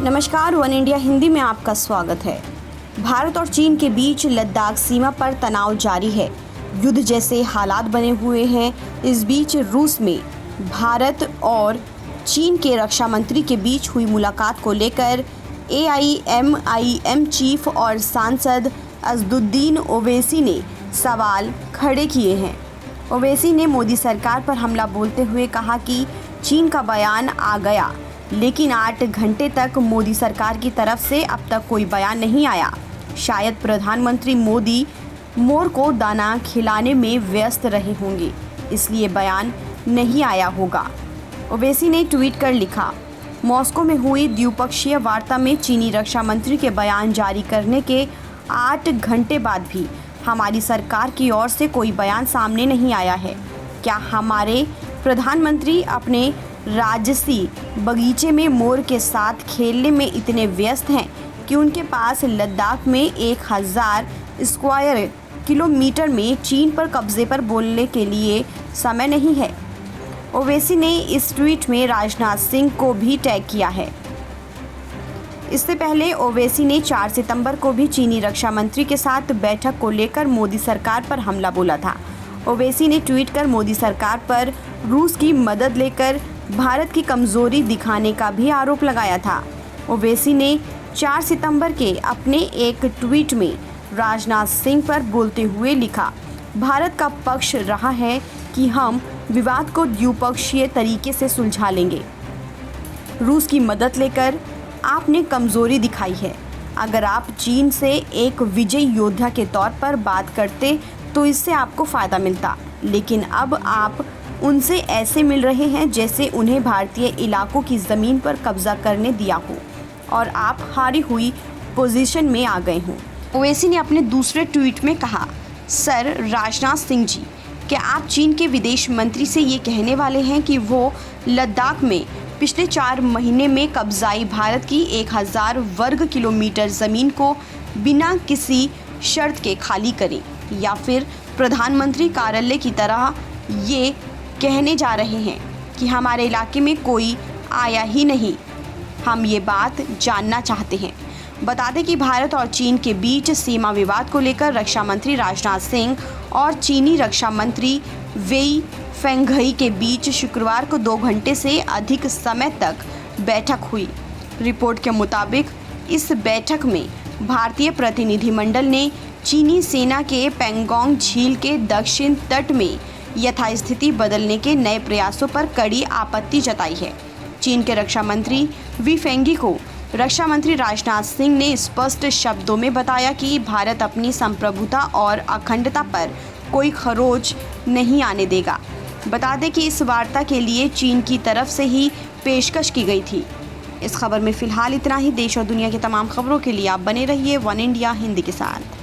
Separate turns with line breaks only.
नमस्कार, one India Hindi में आपका स्वागत है। भारत और चीन के बीच लद्दाख सीमा पर तनाव जारी है। युद्ध जैसे हालात बने हुए हैं। इस बीच रूस में भारत और चीन के रक्षा मंत्री के बीच हुई मुलाकात को लेकर AIMIM चीफ और सांसद असदुद्दीन ओवैसी ने सवाल खड़े किए हैं। ओवैसी ने मोदी सरकार पर हमला बोलते हुए कहा कि चीन का बयान आ गया, लेकिन 8 घंटे तक मोदी सरकार की तरफ से अब तक कोई बयान नहीं आया। शायद प्रधानमंत्री मोदी मोर को दाना खिलाने में व्यस्त रहे होंगे, इसलिए बयान नहीं आया होगा। ओवैसी ने ट्वीट कर लिखा, मॉस्को में हुई द्विपक्षीय वार्ता में चीनी रक्षा मंत्री के बयान जारी करने के 8 घंटे बाद भी हमारी सरकार की ओर से कोई बयान सामने नहीं आया है। क्या हमारे प्रधानमंत्री अपने राजसी बगीचे में मोर के साथ खेलने में इतने व्यस्त हैं कि उनके पास लद्दाख में 1000 स्क्वायर किलोमीटर में चीन पर कब्जे पर बोलने के लिए समय नहीं है। ओवैसी ने इस ट्वीट में राजनाथ सिंह को भी टैग किया है। इससे पहले ओवैसी ने 4 सितंबर को भी चीनी रक्षा मंत्री के साथ बैठक को लेकर मोदी सरकार पर हमला बोला था। ओवैसी ने ट्वीट कर मोदी सरकार पर रूस की मदद लेकर भारत की कमजोरी दिखाने का भी आरोप लगाया था। ओवैसी ने 4 सितंबर के अपने एक ट्वीट में राजनाथ सिंह पर बोलते हुए लिखा, भारत का पक्ष रहा है कि हम विवाद को द्विपक्षीय तरीके से सुलझा लेंगे। रूस की मदद लेकर आपने कमजोरी दिखाई है। अगर आप चीन से एक विजयी योद्धा के तौर पर बात करते तो इससे आपको फ़ायदा मिलता, लेकिन अब आप उनसे ऐसे मिल रहे हैं जैसे उन्हें भारतीय इलाकों की ज़मीन पर कब्जा करने दिया हो और आप हारी हुई पोजीशन में आ गए हों। ओवैसी ने अपने दूसरे ट्वीट में कहा, सर राजनाथ सिंह जी, क्या आप चीन के विदेश मंत्री से ये कहने वाले हैं कि वो लद्दाख में पिछले 4 महीने में कब्जाई भारत की 1000 वर्ग किलोमीटर ज़मीन को बिना किसी शर्त के खाली करें, या फिर प्रधानमंत्री कार्यालय की तरह ये कहने जा रहे हैं कि हमारे इलाके में कोई आया ही नहीं? हम ये बात जानना चाहते हैं। बता दें कि भारत और चीन के बीच सीमा विवाद को लेकर रक्षा मंत्री राजनाथ सिंह और चीनी रक्षा मंत्री वेई फेंघई के बीच शुक्रवार को 2 घंटे से अधिक समय तक बैठक हुई। रिपोर्ट के मुताबिक इस बैठक में भारतीय प्रतिनिधिमंडल ने चीनी सेना के पेंगोंग झील के दक्षिण तट में यथास्थिति बदलने के नए प्रयासों पर कड़ी आपत्ति जताई है। चीन के रक्षा मंत्री वी फेंगी को रक्षा मंत्री राजनाथ सिंह ने स्पष्ट शब्दों में बताया कि भारत अपनी संप्रभुता और अखंडता पर कोई खरोच नहीं आने देगा। बता दें कि इस वार्ता के लिए चीन की तरफ से ही पेशकश की गई थी। इस खबर में फ़िलहाल इतना ही। देश और दुनिया की तमाम खबरों के लिए आप बने रहिए वन इंडिया हिंदी के साथ।